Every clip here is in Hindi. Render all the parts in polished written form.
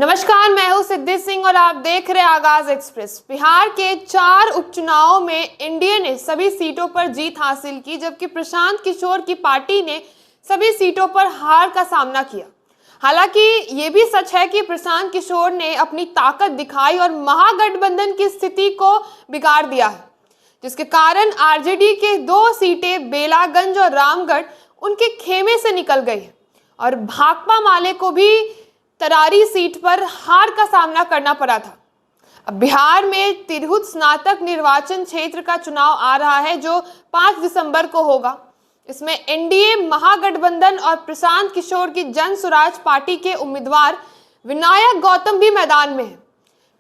नमस्कार, मैं हूं सिद्धि सिंह और आप देख रहे हैं आगाज एक्सप्रेस। बिहार के 4 उपचुनावों में एनडीए ने सभी सीटों पर जीत हासिल की, जबकि प्रशांत किशोर की पार्टी ने सभी सीटों पर हार का सामना किया। हालांकि ये भी सच है कि प्रशांत किशोर ने अपनी ताकत दिखाई और महागठबंधन की स्थिति को बिगाड़ दिया है, जिसके कारण आरजेडी के 2 सीटें बेलागंज और रामगढ़ उनके खेमे से निकल गई और भाकपा माले को भी तरारी सीट पर हार का सामना करना पड़ा था। अब बिहार में तिरहुत स्नातक निर्वाचन क्षेत्र का चुनाव आ रहा है, जो 5 दिसंबर को होगा। इसमें एनडीए महागठबंधन और प्रशांत किशोर की जन स्वराज पार्टी के उम्मीदवार विनायक गौतम भी मैदान में है।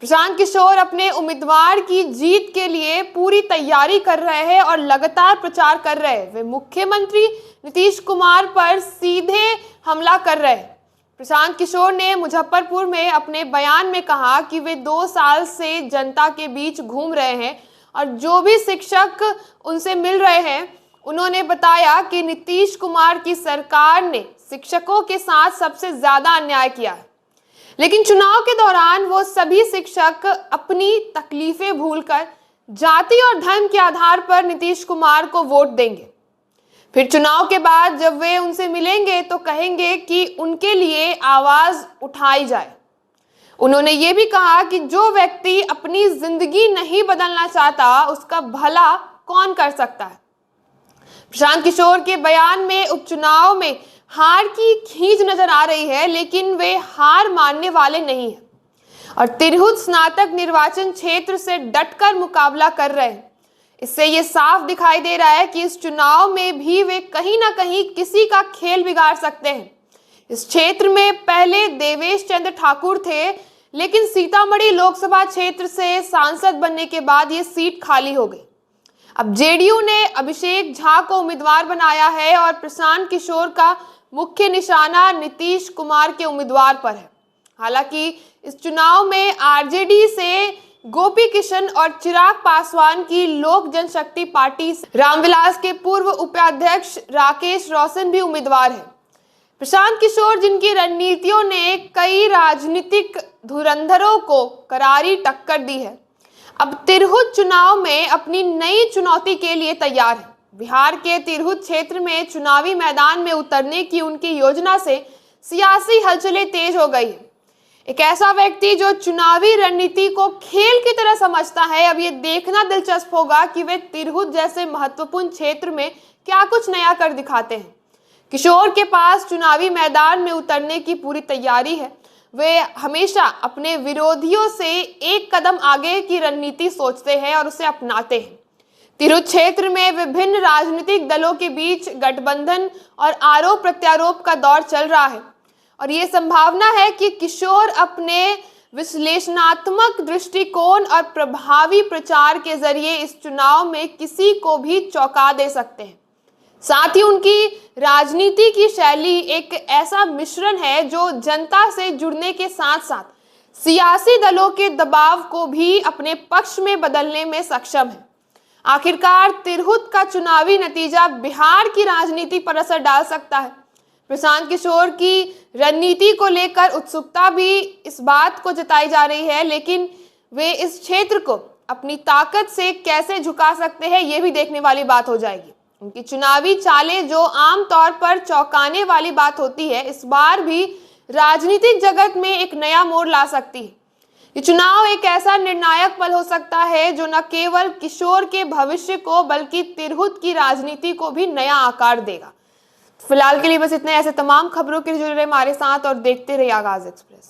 प्रशांत किशोर अपने उम्मीदवार की जीत के लिए पूरी तैयारी कर रहे हैं और लगातार प्रचार कर रहे हैं। वे मुख्यमंत्री नीतीश कुमार पर सीधे हमला कर रहे हैं। प्रशांत किशोर ने मुजफ्फरपुर में अपने बयान में कहा कि वे 2 साल से जनता के बीच घूम रहे हैं और जो भी शिक्षक उनसे मिल रहे हैं, उन्होंने बताया कि नीतीश कुमार की सरकार ने शिक्षकों के साथ सबसे ज्यादा अन्याय किया है। लेकिन चुनाव के दौरान वो सभी शिक्षक अपनी तकलीफें भूलकर जाति और धर्म के आधार पर नीतीश कुमार को वोट देंगे। फिर चुनाव के बाद जब वे उनसे मिलेंगे तो कहेंगे कि उनके लिए आवाज उठाई जाए। उन्होंने ये भी कहा कि जो व्यक्ति अपनी जिंदगी नहीं बदलना चाहता, उसका भला कौन कर सकता है। प्रशांत किशोर के बयान में उपचुनाव में हार की खींच नजर आ रही है, लेकिन वे हार मानने वाले नहीं हैं और तिरहुत स्नातक निर्वाचन क्षेत्र से डटकर मुकाबला कर रहे हैं। इससे ये साफ दिखाई दे रहा है कि इस चुनाव में भी वे कहीं ना कहीं किसी का खेल बिगाड़ सकते हैं। इस क्षेत्र में पहले देवेश चंद्र ठाकुर थे, लेकिन सीतामढ़ी लोकसभा क्षेत्र से सांसद बनने के बाद ये सीट खाली हो गई। अब जेडीयू ने अभिषेक झा को उम्मीदवार बनाया है और प्रशांत किशोर का मुख्य निशाना नीतीश कुमार के उम्मीदवार पर है। हालांकि इस चुनाव में आरजेडी से गोपी किशन और चिराग पासवान की लोक जनशक्ति पार्टी रामविलास के पूर्व उपाध्यक्ष राकेश रोशन भी उम्मीदवार है। प्रशांत किशोर, जिनकी रणनीतियों ने कई राजनीतिक धुरंधरों को करारी टक्कर दी है, अब तिरहुत चुनाव में अपनी नई चुनौती के लिए तैयार है। बिहार के तिरहुत क्षेत्र में चुनावी मैदान में उतरने की उनकी योजना से सियासी हलचलें तेज हो गई है। एक ऐसा व्यक्ति जो चुनावी रणनीति को खेल की तरह समझता है, अब ये देखना दिलचस्प होगा कि वे तिरहुत जैसे महत्वपूर्ण क्षेत्र में क्या कुछ नया कर दिखाते हैं। किशोर के पास चुनावी मैदान में उतरने की पूरी तैयारी है। वे हमेशा अपने विरोधियों से एक कदम आगे की रणनीति सोचते हैं और उसे अपनाते हैं। तिरहुत क्षेत्र में विभिन्न राजनीतिक दलों के बीच गठबंधन और आरोप प्रत्यारोप का दौर चल रहा है और ये संभावना है कि किशोर अपने विश्लेषणात्मक दृष्टिकोण और प्रभावी प्रचार के जरिए इस चुनाव में किसी को भी चौंका दे सकते हैं। साथ ही उनकी राजनीति की शैली एक ऐसा मिश्रण है जो जनता से जुड़ने के साथ साथ सियासी दलों के दबाव को भी अपने पक्ष में बदलने में सक्षम है। आखिरकार तिरहुत का चुनावी नतीजा बिहार की राजनीति पर असर डाल सकता है। प्रशांत किशोर की रणनीति को लेकर उत्सुकता भी इस बात को जताई जा रही है, लेकिन वे इस क्षेत्र को अपनी ताकत से कैसे झुका सकते हैं, ये भी देखने वाली बात हो जाएगी। उनकी चुनावी चालें जो आमतौर पर चौंकाने वाली बात होती है, इस बार भी राजनीतिक जगत में एक नया मोड़ ला सकती है। ये चुनाव एक ऐसा निर्णायक पल हो सकता है जो न केवल किशोर के भविष्य को बल्कि तिरहुत की राजनीति को भी नया आकार देगा। फिलहाल के लिए बस इतने। ऐसे तमाम खबरों के लिए जुड़े रहे हमारे साथ और देखते रहिए आगाज एक्सप्रेस।